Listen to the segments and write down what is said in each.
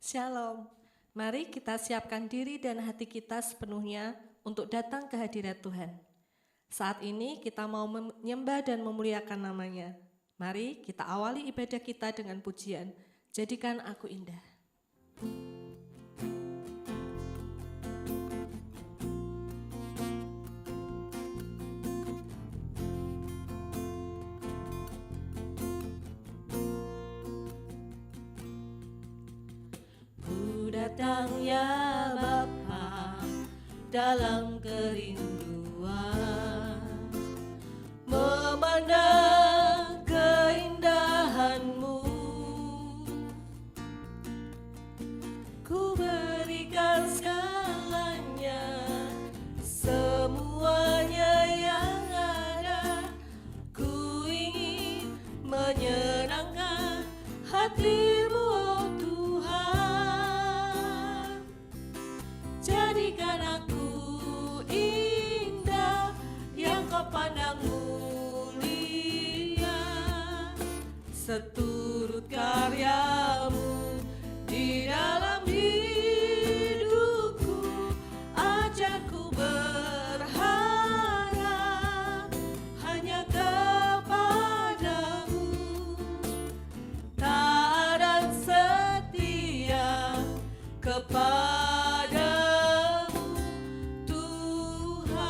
Shalom. Mari kita siapkan diri dan hati kita sepenuhnya untuk datang ke hadirat Tuhan. Saat ini kita mau menyembah dan memuliakan namanya. Mari kita awali ibadah kita dengan pujian, Jadikan Aku Indah. Ku datang ya Bapa dalam kerinduan, memandang keindahan-Mu. Ku berikan segalanya, semuanya yang ada. Ku ingin menyenangkan hati-Mu, oh Tuhan. Jadikan aku indah, yang Kau pandang mulia, seturut karya-Mu di dalam hidupku. Ajarku berharap hanya kepada-Mu, taat dan setia kepada-Mu, Tuhan.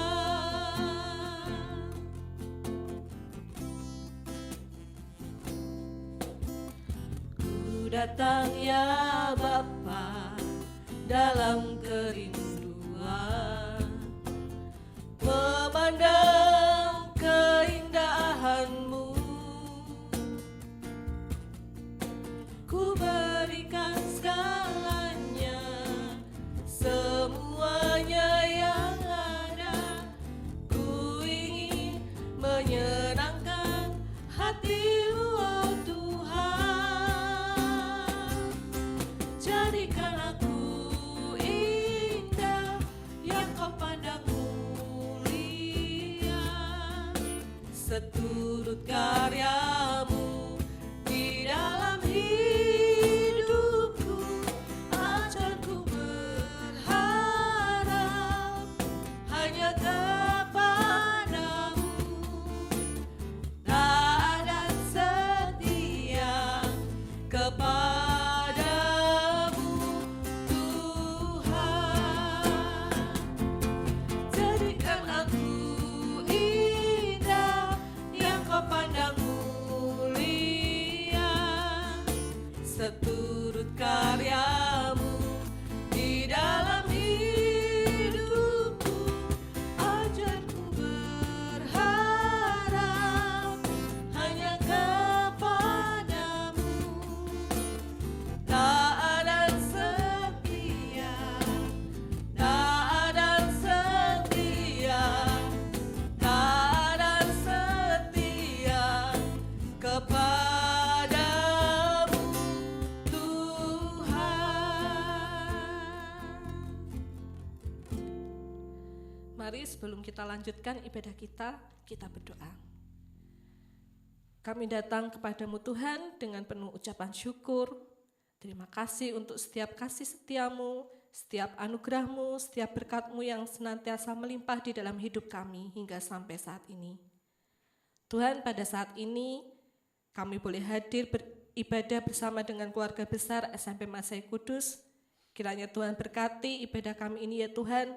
Ku datang ya Bapa dalam kerinduan, memandang keindahan-Mu. Ku berikan segalanya, semuanya yang ada. Ku ingin menyenangkan hati-Mu, oh Tuhan. Jadikan aku indah, yang Kau pandang mulia, seturut karya-Mu di dalam hidupku. Ajarku berharap hanya kepada-Mu, taat dan setia kepada-Mu, Tuhan. Jadikan aku indah, yang Kau pandang mulia, seturut karya-Mu di dalam hidupku. Ajarku berharap hanya kepada-Mu, taat dan setia, taat dan setia, taat dan setia kepada-Mu, Tuhan. Mari sebelum kita lanjutkan ibadah kita berdoa. Kami datang kepada-Mu Tuhan dengan penuh ucapan syukur. Terima kasih untuk setiap kasih setia-Mu, setiap anugerah-Mu, setiap berkat-Mu yang senantiasa melimpah di dalam hidup kami hingga sampai saat ini. Tuhan, pada saat ini kami boleh hadir beribadah bersama dengan keluarga besar SMP Masai Kudus. Kiranya Tuhan berkati ibadah kami ini ya Tuhan.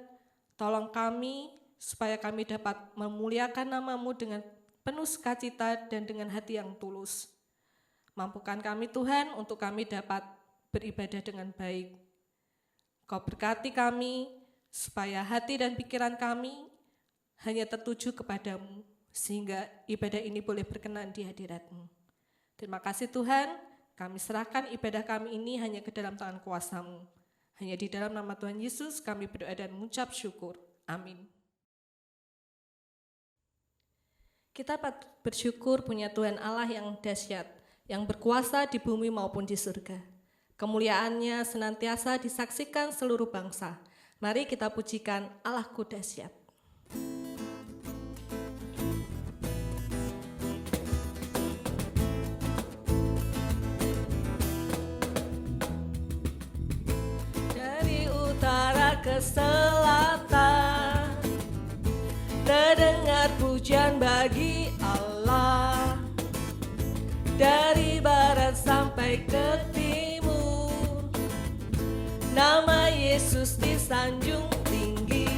Tolong kami supaya kami dapat memuliakan nama-Mu dengan penuh sukacita dan dengan hati yang tulus. Mampukan kami Tuhan untuk kami dapat beribadah dengan baik. Kau berkati kami supaya hati dan pikiran kami hanya tertuju kepada-Mu, sehingga ibadah ini boleh berkenan di hadirat-Mu. Terima kasih Tuhan, kami serahkan ibadah kami ini hanya ke dalam tangan kuasa-Mu. Hanya di dalam nama Tuhan Yesus kami berdoa dan mengucap syukur. Amin. Kita bersyukur punya Tuhan Allah yang dahsyat, yang berkuasa di bumi maupun di surga. Kemuliaannya senantiasa disaksikan seluruh bangsa. Mari kita pujikan Allahku dahsyat. ke selatan, terdengar pujian bagi Allah. Dari barat sampai ke timur, nama Yesus disanjung tinggi.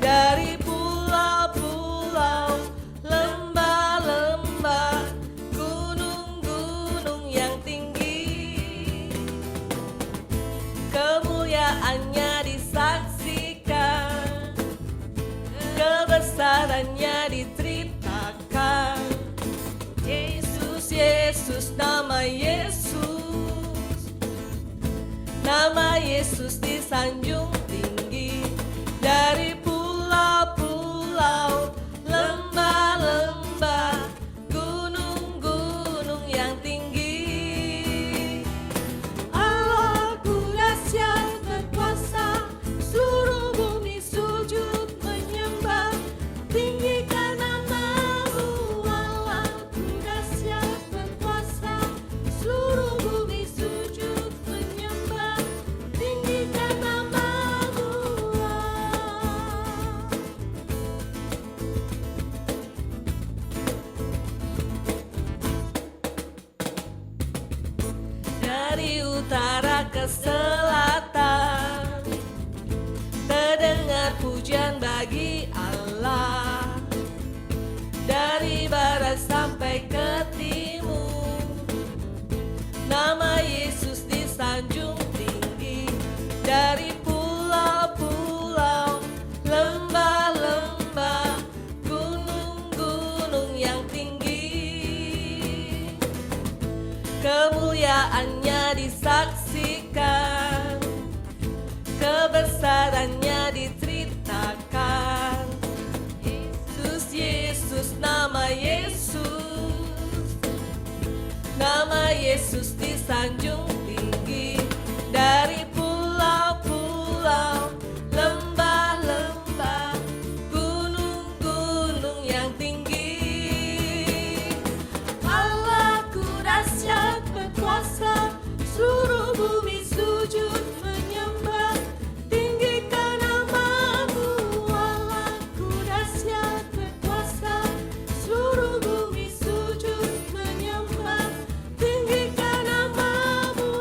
Dari pulau-pulau, lembah-lembah, gunung-gunung yang tinggi, kemuliaannya disaksikan, kebesarannya diceritakan. Yesus, Yesus, nama Yesus, nama Yesus disanjung tinggi. Dari pulau-pulau, lembah-lembah, gunung-gunung yang tinggi. Allahku dahsyat berkuasa, seluruh bumi sujud menyembah, tinggikan nama-Mu. Allahku dahsyat berkuasa, seluruh bumi sujud menyembah, tinggikan nama-Mu. Dari utara ke selatan, terdengar pujian bagi Allah. Dari barat sampai ke timur, nama Yesus disanjung tinggi. Dari pulau-pulau, lembah-lembah, gunung-gunung yang tinggi, kemuliaannya disaksikan, kebesarannya diceritakan. Yesus, Yesus, nama Yesus, nama Yesus disanjung tinggi. Dari pulau-pulau, lembah-lembah, gunung-gunung yang tinggi. Allahku dahsyat berkuasa, seluruh bumi sujud menyembah, tinggikan nama-Mu. Allahku dahsyat berkuasa, seluruh bumi sujud menyembah, tinggikan nama-Mu.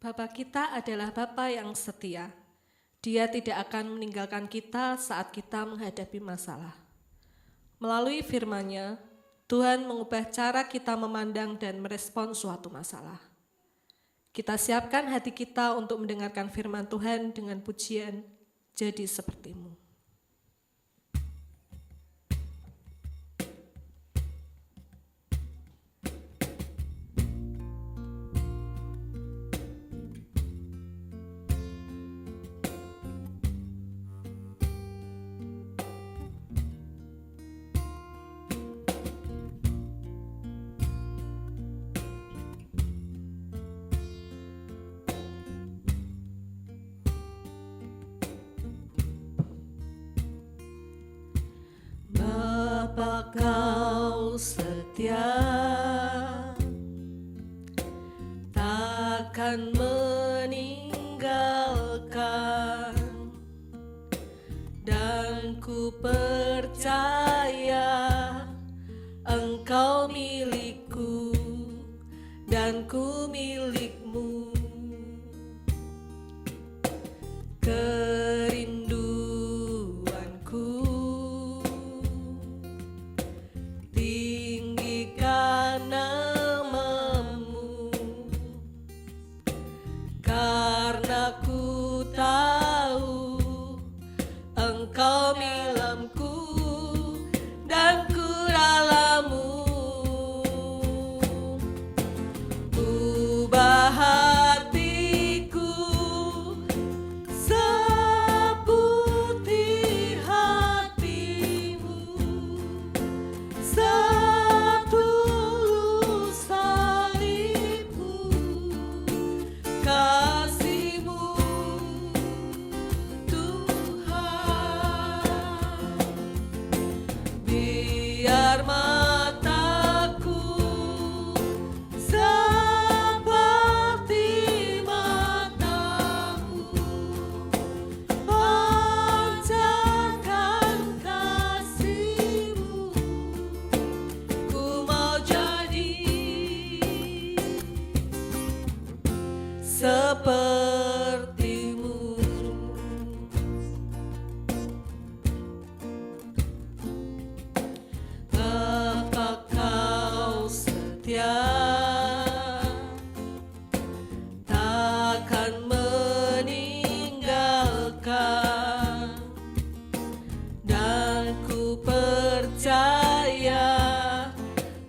Bapa kita adalah Bapa yang setia. Dia tidak akan meninggalkan kita saat kita menghadapi masalah. Melalui firman-Nya, Tuhan mengubah cara kita memandang dan merespon suatu masalah. Kita siapkan hati kita untuk mendengarkan firman Tuhan dengan pujian, "Jadi Seperti-Mu." Bapa, Kau setia, takkan meninggalkan, dan ku percaya Engkau milikku dan ku milik-Mu. Kerinduanku tinggikan nama-Mu, karena ku tahu Engkau milamku dan ku ralamu. Ubah hatiku seputih hati-Mu, setulus salib-Mu, kasih-Mu Tuhan. sepertimu. Apa kau setia, takkan meninggalkan, dan ku percaya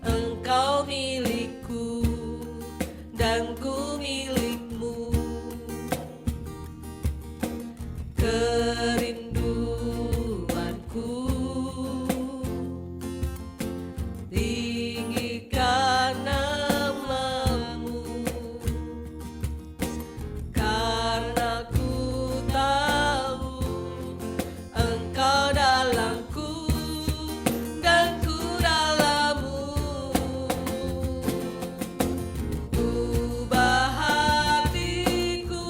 Engkau milikku dan ku milikmu. Kerinduanku tinggikan namamu, karena ku tahu Engkau dalamku dan ku dalammu. Ubah hatiku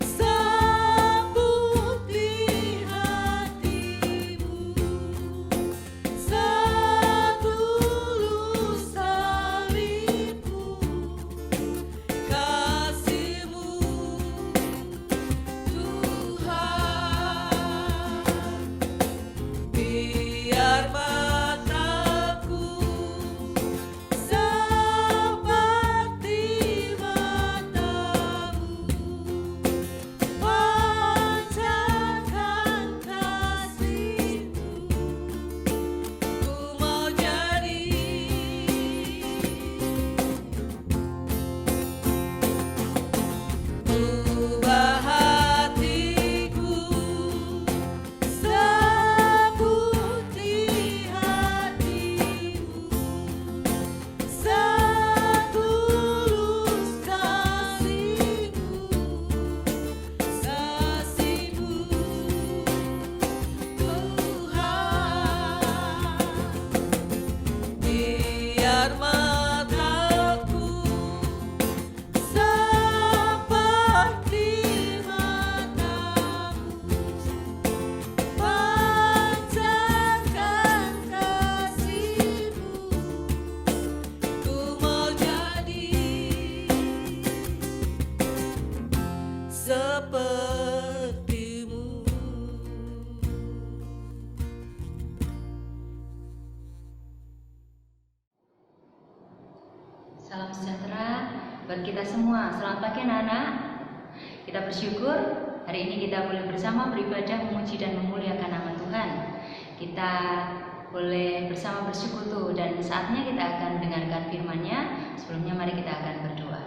seperti hatimu, setulus salibmu, kasih-Mu Tuhan. Biar mataku seperti matamu, pancarkan kasih-Mu. Ku mau jadi ubah hatiku seperti hatimu, setulus kasih-Mu, kasih-Mu Tuhan. Biar mataku seperti matamu, pancarkan kasih-Mu. Ku mau jadi seperti-Mu. Salam sejahtera buat kita semua. Selamat pagi anak-anak. Kita bersyukur hari ini kita boleh bersama beribadah, memuji dan memuliakan nama Tuhan. Kita boleh bersama bersekutu dan saatnya kita akan mendengarkan firman-Nya. Sebelumnya mari kita akan berdoa.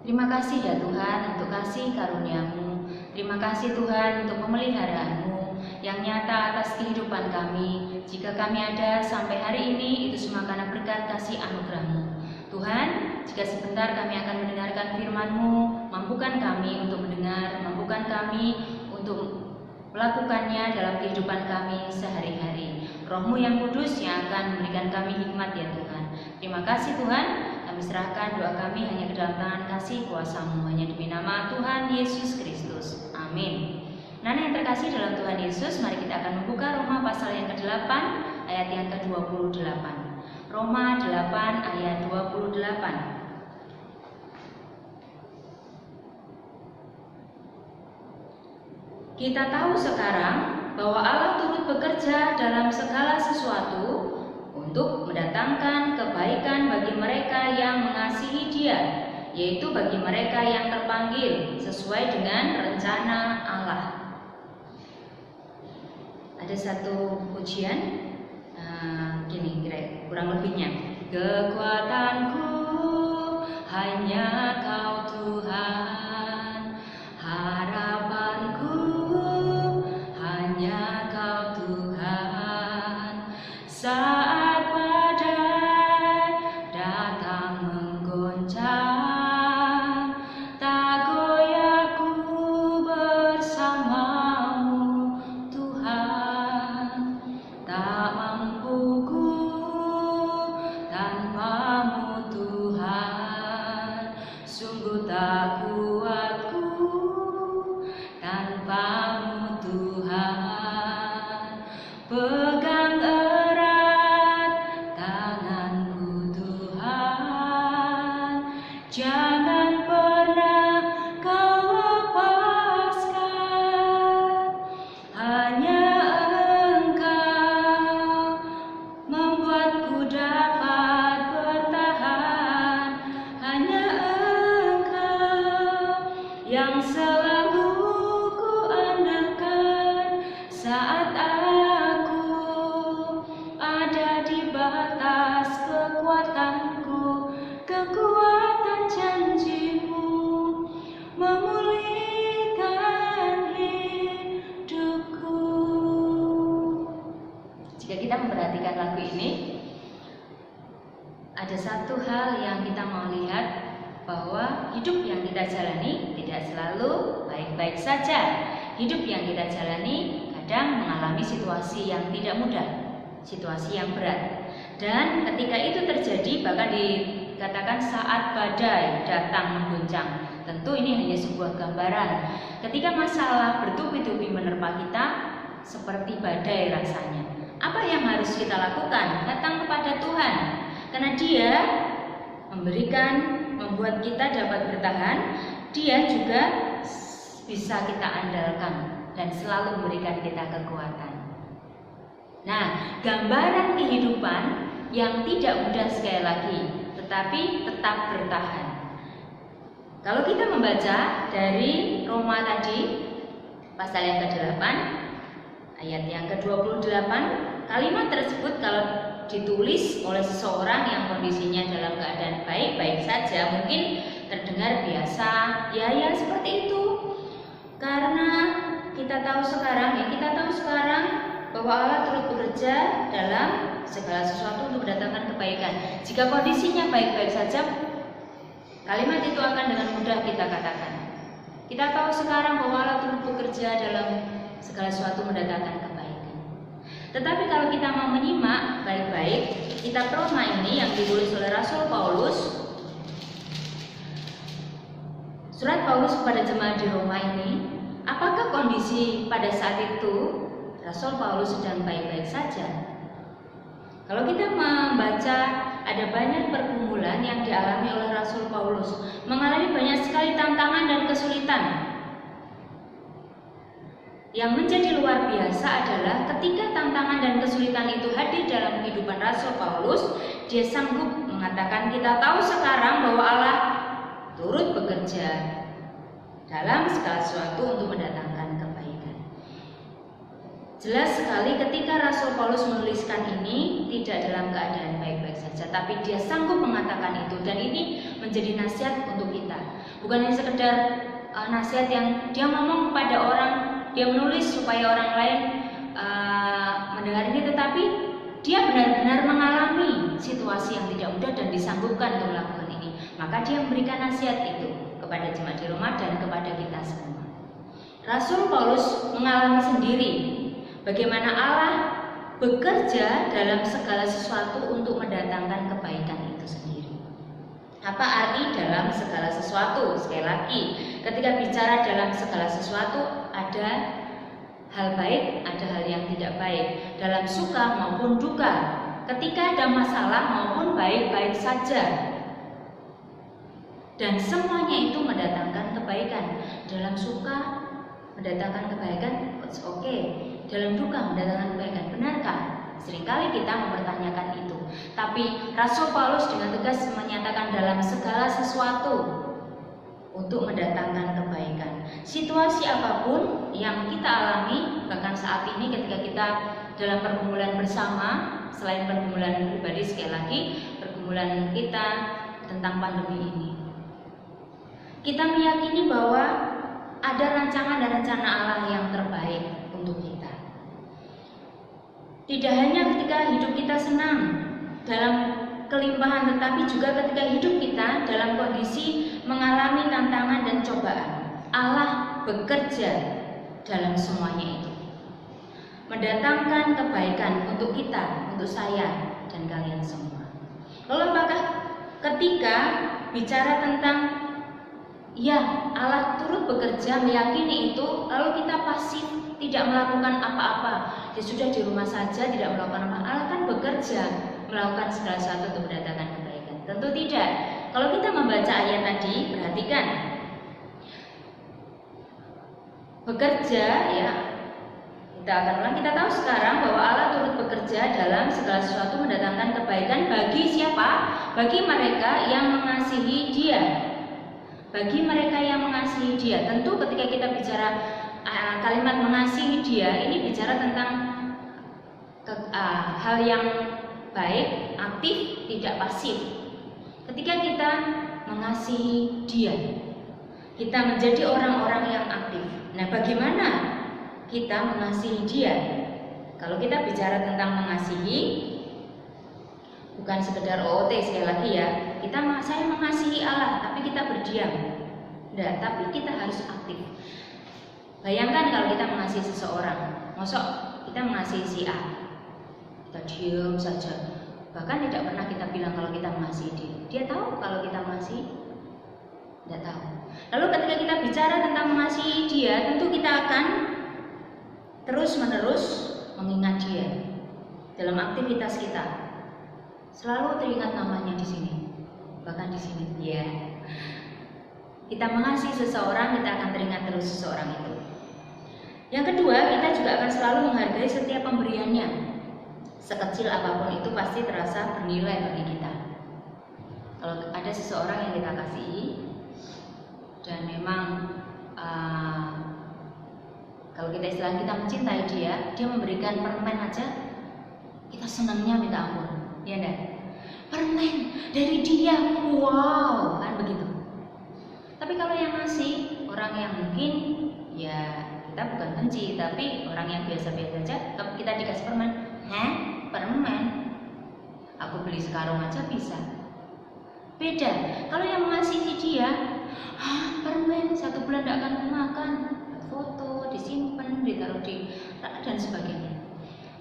Terima kasih ya Tuhan untuk kasih karunia-Mu. Terima kasih Tuhan untuk pemeliharaan-Mu yang nyata atas kehidupan kami. Jika kami ada sampai hari ini, itu semua karena berkat kasih anugerah-Mu. Tuhan, jika sebentar kami akan mendengarkan firman-Mu, mampukan kami untuk mendengar, mampukan kami untuk melakukannya dalam kehidupan kami sehari-hari. Roh-Mu yang kudus yang akan memberikan kami hikmat ya Tuhan. Terima kasih Tuhan, kami serahkan doa kami hanya ke dalam tangan kasih kuasa-Mu, hanya demi nama Tuhan Yesus Kristus. Amin. Nah, yang terkasih dalam Tuhan Yesus, mari kita akan membuka Roma pasal yang ke-8 ayat yang ke-28. Roma 8 ayat 28. Kita tahu sekarang bahwa Allah turut bekerja dalam segala sesuatu untuk mendatangkan kebaikan bagi mereka yang mengasihi Dia, yaitu bagi mereka yang terpanggil sesuai dengan rencana Allah. Ada satu pujian gini kurang lebihnya. Kekuatanku hanya Kau Tuhan, harapanku hanya Kau Tuhan. Saat badai datang menggoncang, tak goyah ku bersamamu Tuhan. Tak mampu ku tanpamu Tuhan. Jangan pernah kau lepaskan, hanya Engkau membuatku dapat bertahan. Hanya Engkau yang selalu ku andalkan saat aku ada di batas kekuatanku. Kekuatan janjimu memulihkan hidupku. Jika kita memperhatikan lagu ini, ada satu hal yang kita mau lihat, bahwa hidup yang kita jalani tidak selalu baik-baik saja. Hidup yang kita jalani kadang mengalami situasi yang tidak mudah, situasi yang berat. Dan ketika itu terjadi, bahkan dikatakan saat badai datang mengguncang. Tentu ini hanya sebuah gambaran. Ketika masalah bertubi-tubi menerpa kita, seperti badai rasanya. Apa yang harus kita lakukan? Datang kepada Tuhan. Karena Dia membuat kita dapat bertahan. Dia juga bisa kita andalkan dan selalu memberikan kita kekuatan. Nah, gambaran kehidupan yang tidak mudah sekali lagi, tetapi tetap bertahan. Kalau kita membaca dari Roma tadi, pasal yang ke-8, ayat yang ke-28, kalimat tersebut kalau ditulis oleh seseorang yang kondisinya dalam keadaan baik-baik saja, mungkin terdengar biasa, ya seperti itu. Karena kita tahu sekarang bahwa Allah turut bekerja dalam segala sesuatu untuk mendatangkan kebaikan. Jika kondisinya baik-baik saja, kalimat itu akan dengan mudah kita katakan. Kita tahu sekarang bahwa Allah turut bekerja dalam segala sesuatu mendatangkan kebaikan. Tetapi kalau kita mau menyimak baik-baik kitab Roma ini yang ditulis oleh Rasul Paulus, surat Paulus kepada jemaat di Roma ini, apakah kondisi pada saat itu Rasul Paulus sedang baik-baik saja? Kalau kita membaca, ada banyak pergumulan yang dialami oleh Rasul Paulus, mengalami banyak sekali tantangan dan kesulitan. Yang menjadi luar biasa adalah ketika tantangan dan kesulitan itu hadir dalam kehidupan Rasul Paulus, dia sanggup mengatakan, kita tahu sekarang bahwa Allah turut bekerja dalam segala sesuatu untuk mendatangkan kebaikan. Jelas sekali ketika Rasul Paulus menuliskan ini tidak dalam keadaan baik-baik saja, tapi dia sanggup mengatakan itu, dan ini menjadi nasihat untuk kita. Bukan hanya sekedar nasihat yang dia ngomong kepada orang, dia menulis supaya orang lain mendengar ini, tetapi dia benar-benar mengalami situasi yang tidak mudah dan disanggupkan untuk melakukan ini. Maka dia memberikan nasihat itu kepada jemaat di Roma dan kepada kita semua. Rasul Paulus mengalami sendiri bagaimana Allah bekerja dalam segala sesuatu untuk mendatangkan kebaikan itu sendiri. Apa arti dalam segala sesuatu? Sekali lagi, ketika bicara dalam segala sesuatu, ada hal baik, ada hal yang tidak baik, dalam suka maupun duka, ketika ada masalah maupun baik-baik saja. Dan semuanya itu mendatangkan kebaikan. Dalam suka mendatangkan kebaikan, oke. Dalam duka mendatangkan kebaikan, benarkah? Seringkali kita mempertanyakan itu. Tapi Rasul Paulus dengan tegas menyatakan dalam segala sesuatu untuk mendatangkan kebaikan. Situasi apapun yang kita alami, bahkan saat ini ketika kita dalam pergumulan bersama, selain pergumulan pribadi, sekali lagi pergumulan kita tentang pandemi ini, kita meyakini bahwa ada rancangan dan rencana Allah yang terbaik untuk kita. Tidak hanya ketika hidup kita senang dalam kelimpahan, tetapi juga ketika hidup kita dalam kondisi mengalami tantangan dan cobaan. Allah bekerja dalam semuanya itu, mendatangkan kebaikan untuk kita, untuk saya dan kalian semua. Lalu apakah ketika bicara tentang Allah turut bekerja, meyakini itu, lalu kita pasif, tidak melakukan apa-apa, dia sudah di rumah saja, tidak melakukan apa-apa? Allah kan bekerja, melakukan segala sesuatu untuk mendatangkan kebaikan. Tentu tidak. kalau kita membaca ayat tadi, perhatikan. Bekerja, ya. Kita akan ulang, kita tahu sekarang bahwa Allah turut bekerja dalam segala sesuatu mendatangkan kebaikan bagi siapa? Bagi mereka yang mengasihi Dia. Bagi mereka yang mengasihi Dia. Tentu ketika kita bicara kalimat mengasihi Dia, ini bicara tentang hal yang baik, aktif, tidak pasif. Ketika kita mengasihi Dia, kita menjadi orang-orang yang aktif. Nah, bagaimana kita mengasihi Dia? Kalau kita bicara tentang mengasihi, bukan sekedar OOT sekali lagi ya. Saya mengasihi Allah, tapi kita berdiam. Tidak, tapi kita harus aktif. Bayangkan kalau kita mengasihi seseorang, mosok kita mengasihi si A, kita diam saja. Bahkan tidak pernah kita bilang kalau kita mengasihi dia. Dia tahu kalau kita mengasihi? Tidak tahu. Lalu ketika kita bicara tentang mengasihi dia, tentu kita akan terus-menerus mengingat dia dalam aktivitas kita. Selalu teringat namanya di sini, bahkan di sini. Ya, kita mengasihi seseorang, kita akan teringat terus seseorang itu. Yang kedua, kita juga akan selalu menghargai setiap pemberiannya. Sekecil apapun itu pasti terasa bernilai bagi kita. Kalau ada seseorang yang kita kasihi dan memang kalau kita istilah kita mencintai dia, dia memberikan permen aja, kita senangnya minta ampun, ya enggak? Permen dari dia, wow, kan begitu. Tapi kalau yang ngasih orang yang mungkin ya kita bukan benci, tapi orang yang biasa-biasa aja, kalau kita dikasih permen, permen, aku beli sekarang aja bisa. Beda. Kalau yang mengasihi dia, permen 1 bulan tidak akan makan, foto, disimpan, ditaruh di rak dan sebagainya.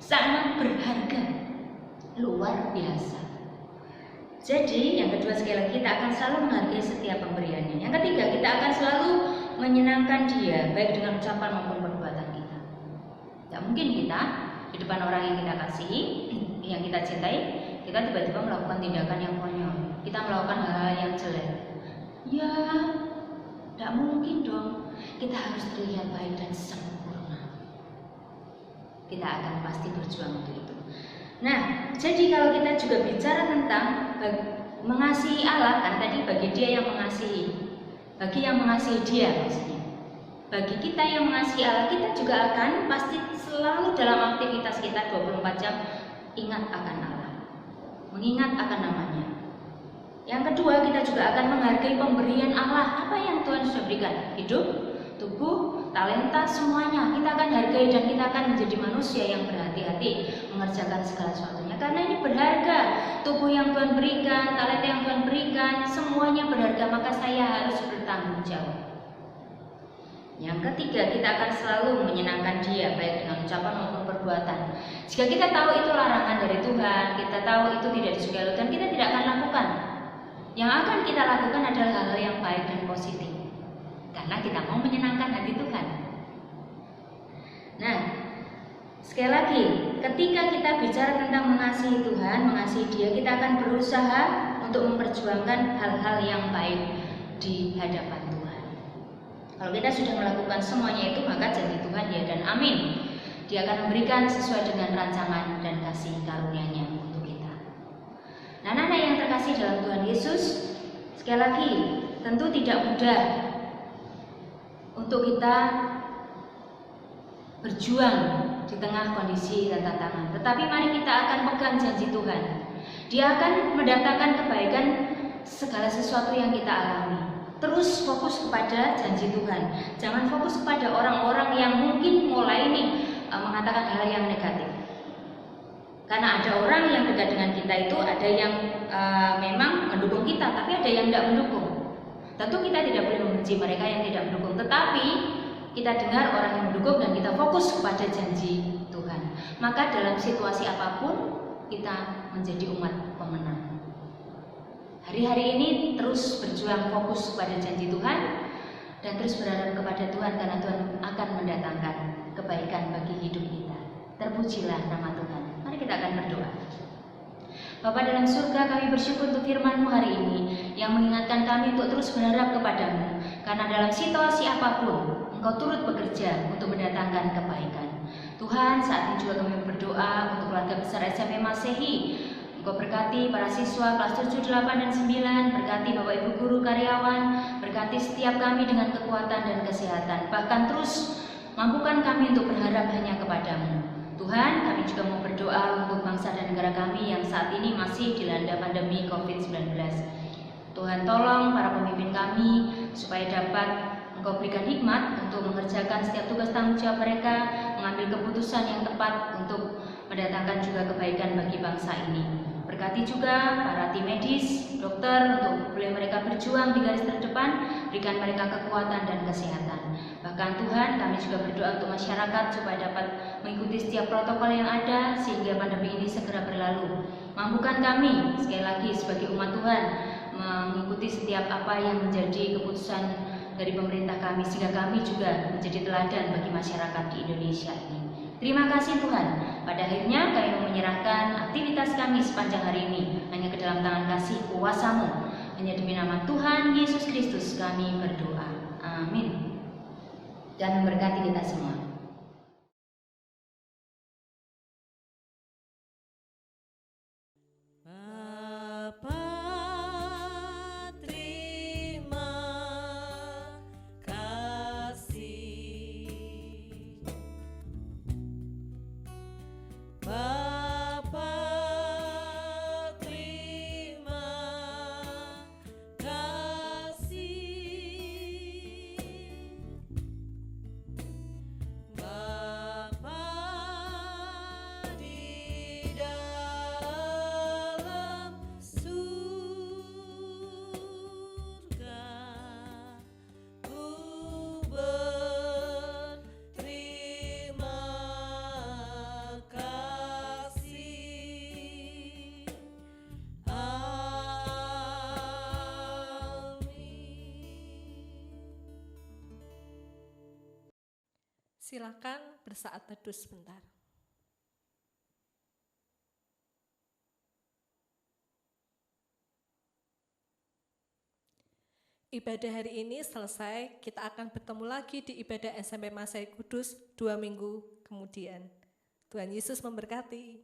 Sangat berharga, luar biasa. Jadi yang kedua, sekali lagi kita akan selalu menghargai setiap pemberiannya. Yang ketiga, kita akan selalu menyenangkan dia, baik dengan ucapan maupun perbuatan kita. Tidak mungkin kita di depan orang yang kita kasihi, yang kita cintai, kita tiba-tiba melakukan tindakan yang konyol, kita melakukan hal-hal yang jelek. Ya, tidak mungkin dong. Kita harus terlihat baik dan sempurna. Kita akan pasti berjuang untuk itu. Nah, jadi kalau kita juga bicara tentang mengasihi Allah, karena tadi bagi dia yang mengasihi, bagi yang mengasihi dia maksudnya. Bagi kita yang mengasihi Allah, kita juga akan pasti selalu dalam aktivitas kita 24 jam ingat akan Allah, mengingat akan namanya. Yang kedua, kita juga akan menghargai pemberian Allah. Apa yang Tuhan sudah berikan? Hidup, tubuh, talenta, semuanya kita akan hargai dan kita akan menjadi manusia yang berhati-hati mengerjakan segala sesuatunya. Karena ini berharga. Tubuh yang Tuhan berikan, talenta yang Tuhan berikan, semuanya berharga, maka saya harus bertanggung jawab. Yang ketiga, kita akan selalu menyenangkan dia, baik dengan ucapan maupun perbuatan. Jika kita tahu itu larangan dari Tuhan, kita tahu itu tidak disukai Tuhan, kita tidak akan lakukan. Yang akan kita lakukan adalah hal-hal yang baik dan positif, karena kita mau menyenangkan hati Tuhan. Nah, sekali lagi, ketika kita bicara tentang mengasihi Tuhan, mengasihi Dia, kita akan berusaha untuk memperjuangkan hal-hal yang baik di hadapan Tuhan. Kalau kita sudah melakukan semuanya itu, maka janji Tuhan ya dan amin. Dia akan memberikan sesuai dengan rancangan dan kasih karunia-Nya untuk kita. Nah, anak-anak yang terkasih dalam Tuhan Yesus, sekali lagi, tentu tidak mudah untuk kita berjuang di tengah kondisi dan tantangan. Tetapi mari kita akan pegang janji Tuhan. Dia akan mendatangkan kebaikan segala sesuatu yang kita alami. Terus fokus kepada janji Tuhan. Jangan fokus kepada orang-orang yang mungkin mulai mengatakan hal yang negatif. Karena ada orang yang dekat dengan kita itu, ada yang memang mendukung kita, tapi ada yang tidak mendukung. Tentu kita tidak boleh membenci mereka yang tidak mendukung, tetapi kita dengar orang yang mendukung dan kita fokus kepada janji Tuhan. Maka dalam situasi apapun kita menjadi umat pemenang. Hari-hari ini terus berjuang fokus kepada janji Tuhan dan terus berharap kepada Tuhan, karena Tuhan akan mendatangkan kebaikan bagi hidup kita. Terpujilah nama Tuhan. Mari kita akan berdoa. Bapa dalam surga, kami bersyukur untuk firman-Mu hari ini yang mengingatkan kami untuk terus berharap kepadamu, karena dalam situasi apapun Engkau turut bekerja untuk mendatangkan kebaikan. Tuhan, saat ini juga kami berdoa untuk keluarga besar SMP Masehi. Engkau berkati para siswa kelas 7, 8, dan 9, berkati Bapak Ibu guru karyawan, berkati setiap kami dengan kekuatan dan kesehatan, bahkan terus mampukan kami untuk berharap hanya kepadamu. Tuhan, kami juga mau berdoa untuk bangsa dan negara kami yang saat ini masih dilanda pandemi COVID-19. Tuhan, tolong para pemimpin kami supaya dapat Engkau berikan hikmat untuk mengerjakan setiap tugas tanggung jawab mereka, mengambil keputusan yang tepat untuk mendatangkan juga kebaikan bagi bangsa ini. Berkati juga para tim medis, dokter, untuk boleh mereka berjuang di garis terdepan, berikan mereka kekuatan dan kesehatan. Bahkan Tuhan, kami juga berdoa untuk masyarakat supaya dapat mengikuti setiap protokol yang ada sehingga pandemi ini segera berlalu. Mampukan kami sekali lagi sebagai umat Tuhan mengikuti setiap apa yang menjadi keputusan dari pemerintah kami, sehingga kami juga menjadi teladan bagi masyarakat di Indonesia ini. Terima kasih Tuhan. Pada akhirnya kami mau menyerahkan aktivitas kami sepanjang hari ini hanya ke dalam tangan kasih kuasa-Mu. Hanya demi nama Tuhan Yesus Kristus kami berdoa. Amin. Dan memberkati kita semua. Silakan bersaat teduh sebentar. Ibadah hari ini selesai, kita akan bertemu lagi di ibadah SMP Masehi Kudus 2 minggu kemudian. Tuhan Yesus memberkati.